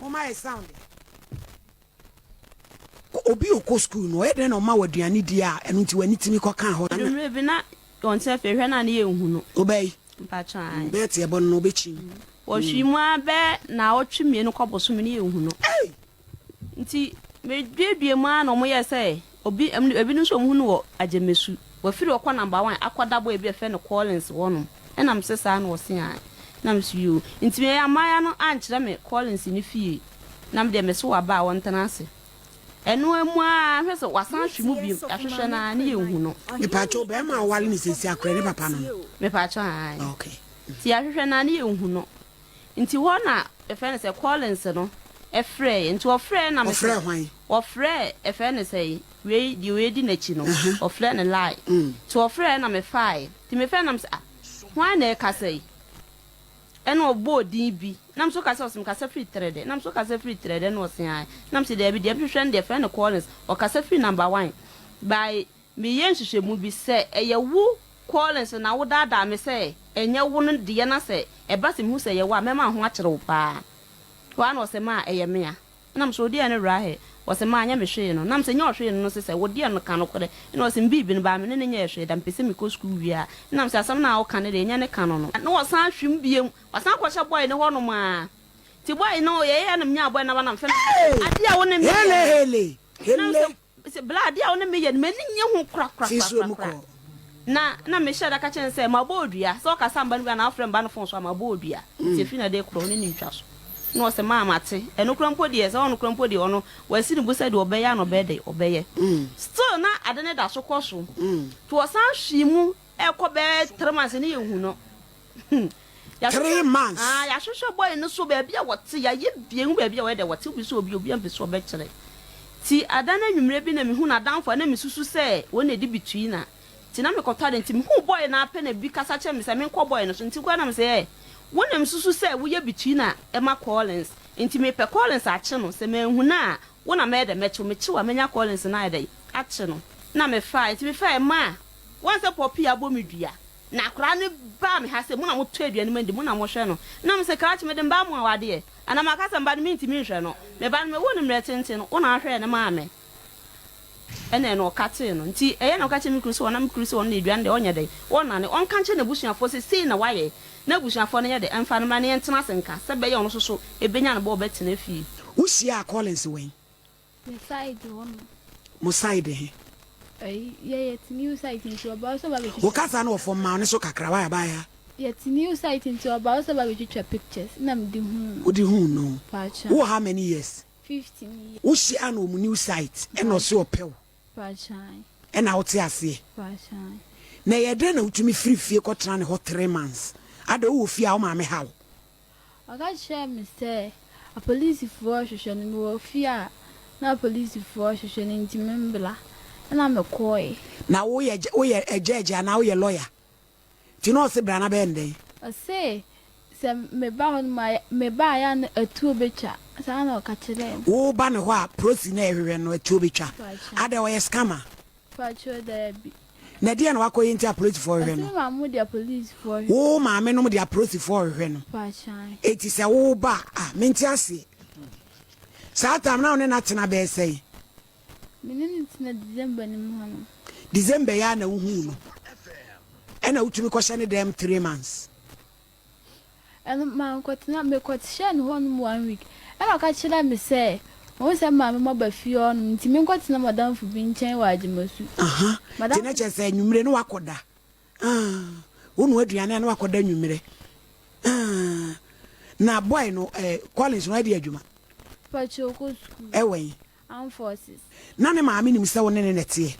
my sound. Obi oko school no e den no ma waduane dia eno nti wani timi ko kan ho na bi na on se fe hwe na na ye hu no obey mpatran be tie bon no be chi wo hwimu abe na otwemie no koboso me na ye hu no nti me duedue mu a no mo ye se obi no so hu no wo agemesu wo firi okọ number 1 akodabo e bi fe no Collins wono enam se sa na wo se a na msiyo nti me amaya no ankyere me Collins ni fie na me de me so aba won tenase enu emu a hwese wasan hwimu bi ahwehwe na ne yehu no me pacho be ma wale ni sesi akra ni papa no me pacho ai okay ti ahwehwe na ne yehu no nti ho na e fe ne se Collins no e frɛ nti o frɛ na me frɛ hwan o frɛ e fe ne se we di na chi no o frɛ ne lie ti o frɛ na me fai ti me fe na me hwan na e ka sei eno obo din bi nam so kase osim kase free trade nam so kase free trade no osin ai nam se de bi de hwehwe de friend Collins o kase free number 1 by me yen hwehwe mu bi se eye wu Collins na wo dada me se enye wo no de na se e ba se mu se ye wa mema ho akere wo pa wa na o se ma eye me a nam so de ne ra he o se ma anya me hwe no nam se nya o hwe no se wo de no kan no kore na o se mbibi no ba me ne nya hwe da mpese me ko school wi a nam se asam na o kan ne de nya ne kan no na wo san hwim biem wasan kwasha boy ne ho no ma ti boy no ye ye nam nya boy na ba nam fe ade a wo ne me hele se bla ade a wo ne me ye me nya ho kra na me shada ka chen se ma bodua so ka samba no na afrem ba no fon so ma bodua ti fi na de kro ne ni ntwa so no se ma mate eno krampo de se ono krampo de ono wasi ni busa de obeya no bede obeye still na ade ne da so koso to osan hwimu ekọ be 3 months ne yehu no 3 months ya hwehwe boy no so ba bia wote ya ye bienu ba bia we de wote bi so obi ampe so be kire ti adana nwumre bi na me hu na danfo na me susu se wona di between na ti na me kotade nti me hu boy na apɛ na bi kasa che me se me nkɔ boy no so nti kwa na me se wona me susu se wo ye between na e ma Collins nti me pe Collins a che no se me hu na wona me de me che me che wa menya Collins na ide a che no na me fa nti me fa ma once popi abo me dua na akra ne ba me ha se mu na mo to aduane mandi mu na mo hwe no na me se kra che me de ba mo awade ana makasa mba me ntimi hwe no me ba me wonu mre tenten no na ahwe ne ma me ene no kate no nti eye na kache me kruso na me kruso na aduane de onye de wona ne on kanche na busuafo se sei na waye na busuafo ne ye de emfa no ma ne ntena senka se be ye ono so ebenya no bo betena fi usia Collins wen the side one mo side he yeah it's new site into about so ba wo kasa na ofo ma ne so kakra ba ya yeah it's new site into about so ba pictures na me di hu wo di hu no pacha wo how many years 15 years wo shia na omu new site e no so opel pacha e na wo te ase pacha na ye de na utumi free fie ko tra ne ho 3 months ada wo fie a wo ma me hawo aga share me say a police for hwehwe no wo fie a na police for hwehwe no nti membla na me koi na wo ye judge na wo ye lawyer ti no se bra na be ndey I say me ba hon me ba ya na atu obecha sa na o ka kire wo ba ne ho a prosi na ehwehwe no atu obetwa ada wo ye scammer pacho da bi na dia na wakoyi nti a police for ehwehwe no ma mu dia police for wo ma me no mu dia police for ehwehwe no pacho eti se wo ba menti ase sa tam na one na tena be sei minini tina December ni mu no December ya na wo hu no ena utumi ko shane dem 3 months and ma ko tina me ko shane ho no 1 week ena ka kira me say won se ma me ba fie on nti me ko tina madam fu bi nchen wa agimasu madam tina che say nwumre no wakoda wonu aduane no wakoda nwumre na boy no Collins no adi adwuma pacho ko school ewen armed forces na ne maame nim se woni ne nete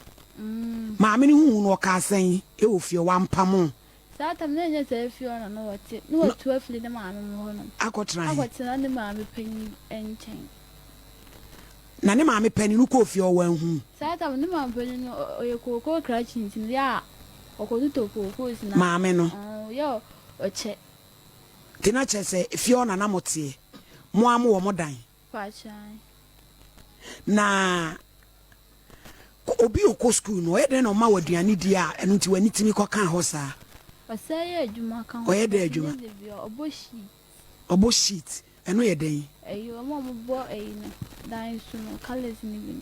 maame ni hu no ka asan e wo fie wa mpam sa tam na nya se fie on no wote no wotu afili ne maame mo ho no akotena ne maame pani enchen na ne maame pani no ko fie o wan hu sa tam ne maame pani no oye kokoko krachi ntin ya okoduto kokoko sina maame no yo oche tina che se fie on na motie mo am wo mo dan pachai na obi oko school no e de na ma waduane dia eno nti wani timi ko kan ho sa Osaya adwuma kan o ye de adwuma obo sheet eno ye den Eyo mo bo no. Dan so no colors ni bi.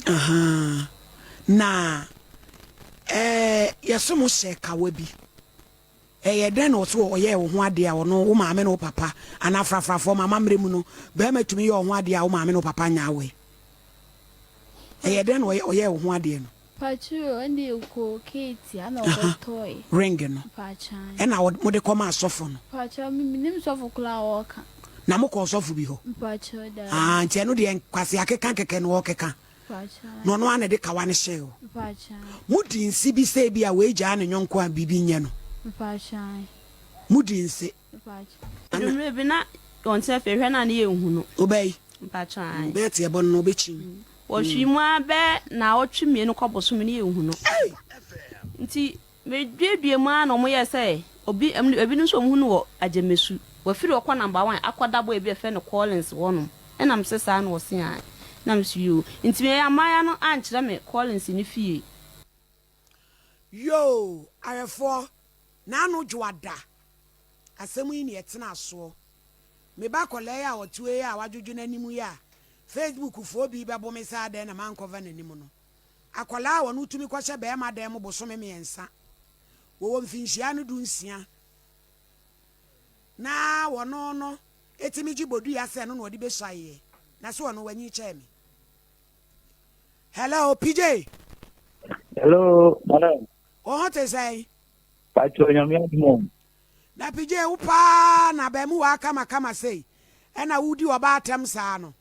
Na yeso mo se kawa bi. Den no so oye wo ho ade a wono wo maame no papa ana frafrafo mama mremu no be matumi ye wo ho ade a wo maame no papa nya we. Den no oye wo ho ade no. Pachu ndi ko Kate ana o toy. Ring no. Pacha. Na mo de koma asofo no. Pacha mi nim sofo kula wo ka. Na mo ko asofo bi ho. Pacha da. Nti no de kwase akeka keke no wo keka. Pacha. No no ane de kawa ne hye o. Pacha. Mudi nsi bi se bi a we gya ne nyonko a bibi nye no. Pacha. Mudi nsi. Pacha. Dumre bi na on se fe hwe na ne yehu no. Obey. Pacha. Be tie bon no be chi. Wo hwimu abe na otwemie no koboso me ne yehu no. Nti me dwedwe mu a no mo ye se obi no so mu no wo agemesu. Wa firi okwa number 1 akwada bo e bi efe no Collins wono. Enam se sa na wo se an. Nam so you. Nti me amaya no ankyere me Collins ni fie. Yo, ayefo na no dwada. Asemu yi ne etena so. Me ba kole ya otue ya wadwudwu nanimu ya. Facebook fo bi bebo me sa de na man cover nanimu no. Akola wo no tumi kwahye be ma de mo bosome me ensa. Wo mfinhia no du nsia. Na wo no etimi gibodu ya se no no de be hyaye. Na so no wanyi che me. Hello PJ. Hello, madam. Oh, what is say? Pacho nyamia mom. Na PJ upa na be mu wa kama say. E na wudi oba atem sa no.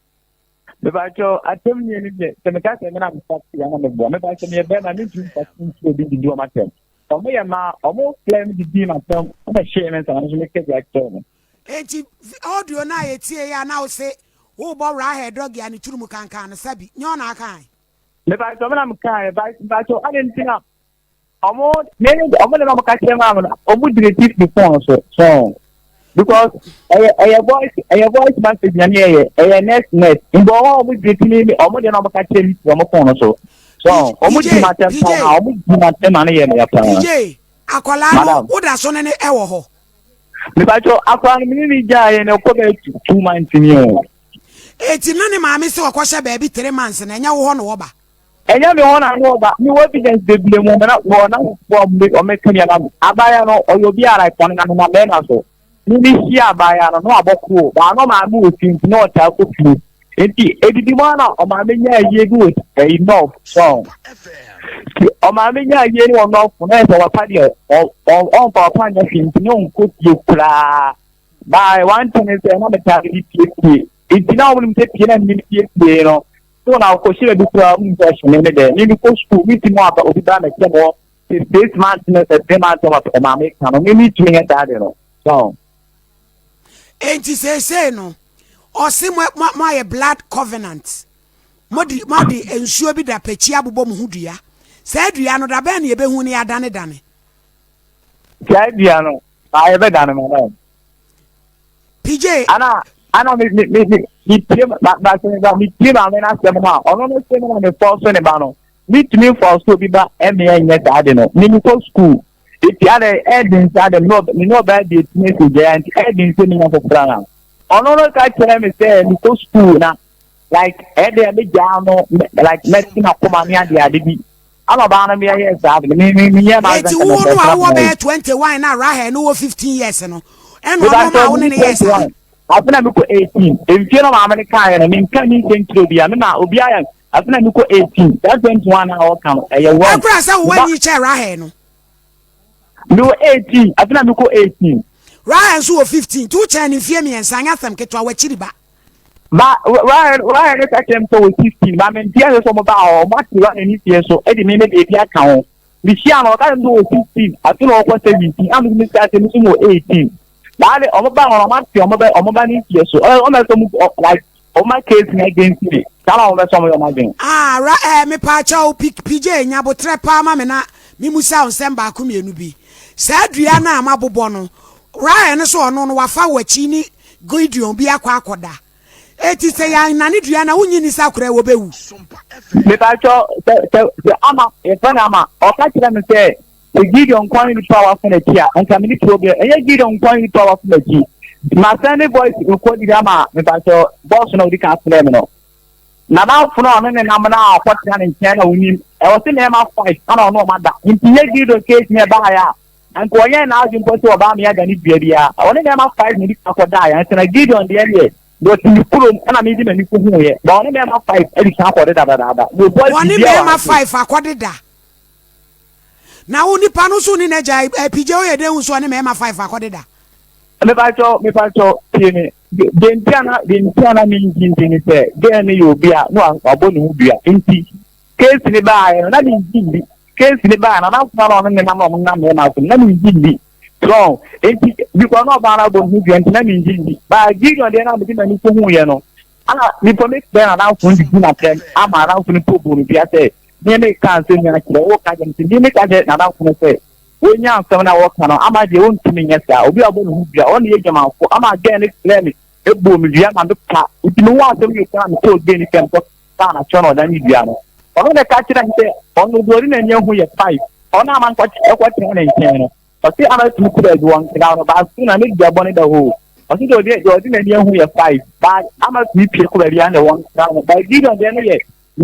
Me pacho atem ni ni je. Se me ka se me na mfati ya na me bo. Me pacho me be na ni tu mfati so bi di o matem. Omo ya ma omo claim di di matem. Omo share me sa na so me ke ya to. Enti audio na yetie ya na o se wo bo ra he dog ya ni turumu kankan na sabi. Nyo na kan. Me pacho me na mka e pacho alentina. Omo le no ka che ma no. Omo directive the phone so. Because a voice message nyane a next in bo omo directive me omo de no ka che mi omo phone so. So omo di matem pa omo di matem na ye me ya pa. DJ akola wo da so ne e wo ho. Me pacho akola mi ja ye ne ko be 2 months ni o. Eti na ne maame se wakɔhye baabi 3 months na nya wo ho no wo ba. Enya me ho na no ba mi wo evidence de bile mo na wo na wo o me kan ya na abaya no oyo bi ara ikon na na me na so ni si abaya no abokro ba no ma mu ofin na o ta ko fi enti edidi mo na o ma me nya ye bi enough so o ma me nya ye ni o no fun na so wa pa de o pa nya fin ni on ko ti kura ba one thing is na me ta di ti enti na o mu te pi na ni ti no. So now, Koshira Dukra, maybe go school, meeting more about Obama, this month, the 3 months of American, maybe 2 years, I don't know. So, ain't you say no? Or sim my blood covenant. Modi, ensure be that Pechia Bobom Hudia. Said we are not a band, ye be who near Dane. Diano, I ever done my PJ, Anna, me came back me came and asked them how. On the same on the first one about me to me for school be back MA net I don't know. Me go school. If the other headings are the no bad it makes it and headings in for plan. On the catch me say me go school now. Like head there be down like medicine of come and the adibi. I'm about me yes me yeah my 21 now right no 15 years no. And one years. After I go 18, if you know American, I mean, can you think to be? I mean, Obia, after I go 18, that's 21 hour count. I when you chair Rahen. No 18, after I go 18. Ryan so 15, 2 chain in Fiemi and Sangatham get to our chiriba. But Ryan, I came to 15, but I mean, there's some about what you run in here, so any minute if you account. Michiano, I do 15, I feel over 17, I'm going to start 18. Dale omoba omoba ni yeso o me so like o ma case against me tala o me so mo ma den me pa cha o PJ nya botre pa ma me na mi musa on semba ko mienu bi sa dua na amabobo no Ryan so ono no wafa wachi ni Gideon bi akoda eti se ya na ni dua na unyi ni sakura wo bewu me pa cha ama e fa na ama o ka kira me say the Gideon quality power for the chia and community problem and Gideon quality power for the G. my Sunday boys record the ama me pa so boss no di ka play me no na na funu ono ne na na akwati na nchen na unim e wo se na ma fight ana ono ma da ntinye video case me ba ya anko onye na ajun pote oba me ya ga ni bia bia oni na ma fight ni ka ko da ya ntina gideon de ye do ti puro ana me di na ni ko hu ye ba oni na ma fight e di ka ko de da no boy oni me ma 5 akode da na uni panu so ni na jai pije o ye de hu so oni me ma 5 akode da me pa cho tiene dentiana mi njini se de ne yo bia no abo ne hu bia enti case ni ba na mi njini case ni ba na fa no ne na mo na me na so na mi njini so enti bi ko no ba na bo hu bia enti na mi njini ba gideon de na mi na ni ko hu ye no ana mi po me be na fun di na tem ama na fun to bo bia se ne ka se ni na kire o ka je ni me ka je na fun se onya asem na wo ka no ama de won tumi nyesa obi abo no hu bia on ye jamanfo ama gen ne claim ebo mi bia ma do pa utimi wa asem ye ka na to gen ni kem ko ta na chono da ni bia no ono de ka kira nte ono dori na nya hu ye 5 ono ama ko e na nchen no o si ama tumi ku da won ka no ba su na ni bia boni da ho o si dori na nya hu ye 5 ba ama tumi pie ku ba bia na won ka no ba di do de no ye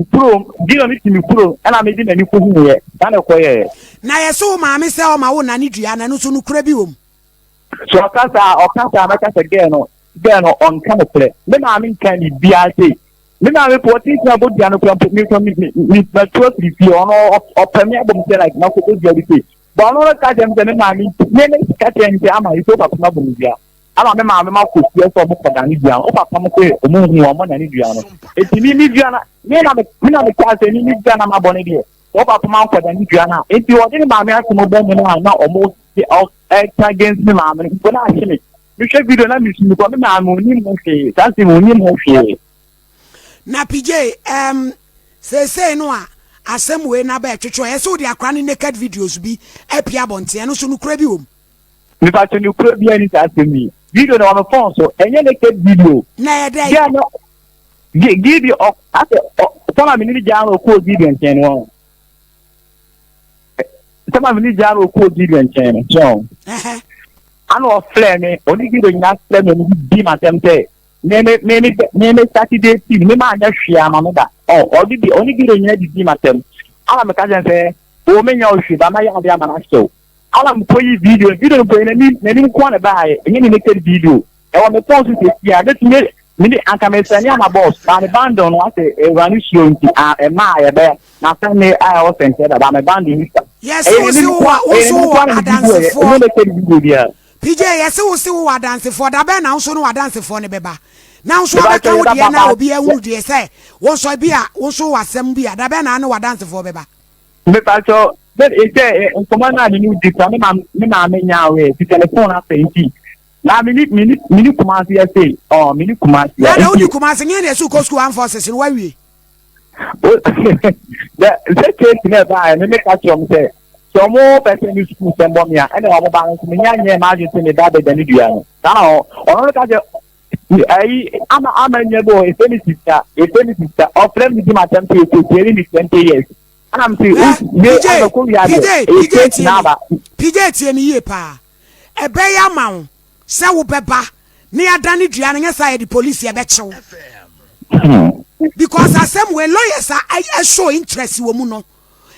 pro dio mi timi pro ana me di na ni ko hu ye na ne ko ye na yeso ma me se o ma wo na ni dua na no so no kura bi wom so okasa na kasa geno on kind of play me na me kan ni bia say me na me poti na bo dia no ko mi na trust fi ono o premier bom say like na ko go dia bi say but ono ka dem me na me ka tem say ama iso papa na bom dia ama me ma ko sie so mo ko da ni dia o papa mo ko o mo hu o mo na ni dia no etimi ni dia na me na me ka say ni dia na ma boni dia o papa ma ko da ni dia na eti o de ma me aso mo bo mo na o mo against me ma me ko na ahime mi hwe video na mi sumi ko me ma mo ni mo hwe santi mo ni mo hwe na PJ say no a asem we na ba twetwe e so de akra ni naked videos bi apia bonte no so no kura bi wom mi pa to ni kura bi ani ta asemi video na my phone so enye naked video na e dey ya no give you up ase sama mi ni jaro ko video nchen no sama mi ni jaro ko video nchen so ano flame oni gido nya flame ni bi matemte me Saturday team me ma nya hwia ma me da oni gido nya di bi matem ala me ka je o me nya o hwi ba ma ya bia ma na show ala m koyi video ko na ni ko na ba ye enye ni naked video e wa me post it ya that me ni anka me sani ama boss ba me band on wa say e wa ni show nti e ma ya be na say me I was sent that ba me band ni yes so adanse for naked video dia PJ yes wo se wo dance for da be na so no dance for ne beba na so ba ka wo de na obi ehuru de say wo so bia wo so wasem bia da be na no dance for beba me pa cho that is Nkomo na ni di kwa me ma me nya we ti telephone afa nti na mini kumasi ya say mini kumasi ya na odi kumasi nye na su ko school and forces no wawie the case na ba me ka chom say so mo person ni school sembo mia ene wa ba nso me nya nye ma je se me da be da ni dua no na ono ka je ai ama nye bo e femi sister of them di ma tempe e ko ni 20 years I'm saying PJ tie me ye pa e be ya ma wo se wo beba ne adane dua ne say the police e be chew because asem we lawyers are show interest wo mu no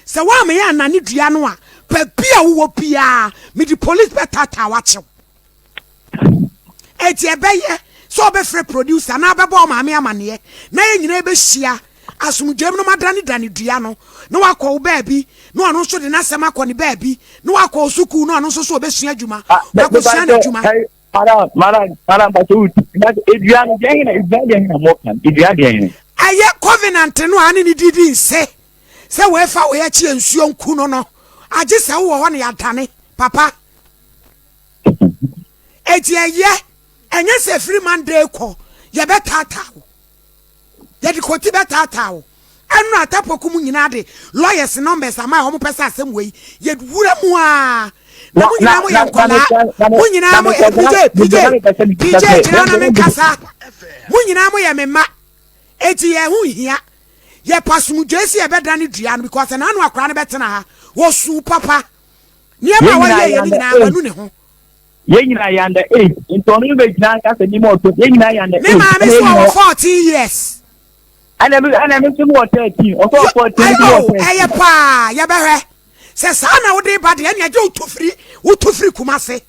se wa me ya na ne dua no a pa bia wo pia me the police better ta wa chew e tie be ye so be free producer na be bo ma me amane na ye nyina be hia asumdwem no madane dane dua no no wakọ baabi no anu so de na sema akọ ne baabi no wakọ suku no anu so obesua adwuma wakọ na adwuma mara ba to edua no je na na mo kan edua de yin aye covenant no ane ni didi nse se we fa we achi ensuo nku no age se wo ho ne yadane papa etieye enye se free man dey ko ye betata yedi koti betata wo enu atapoku mu nyina de lawyers numbers ama ho pesa asem we ye wura mu a na mu nyina mo yankola mu nyina mo PJ na me kasa mu nyina mo ye mema eti ye hu hia ye pasum jesi ye beda ne dua no because na anu akra ne betena ha wo su papa niema wa ye nyina wanu ne ho Yena yanda 8 into no be gina ka se ni mo to yena yanda 8 me ma me so 14 years ana me so mo 13 o so 14 oh eye pa ya behwe se sa na wo de ba de anya je utufri kumase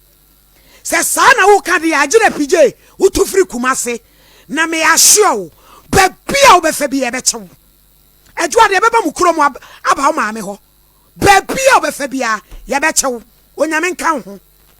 se sa na wo ka de agire pije utufri kumase na me ahwe ba bia wo be fa bi e be chewo adwa de be ba mu krom aba wo ma me ho ba bia wo be fa bia ye be chewo onyame nka ho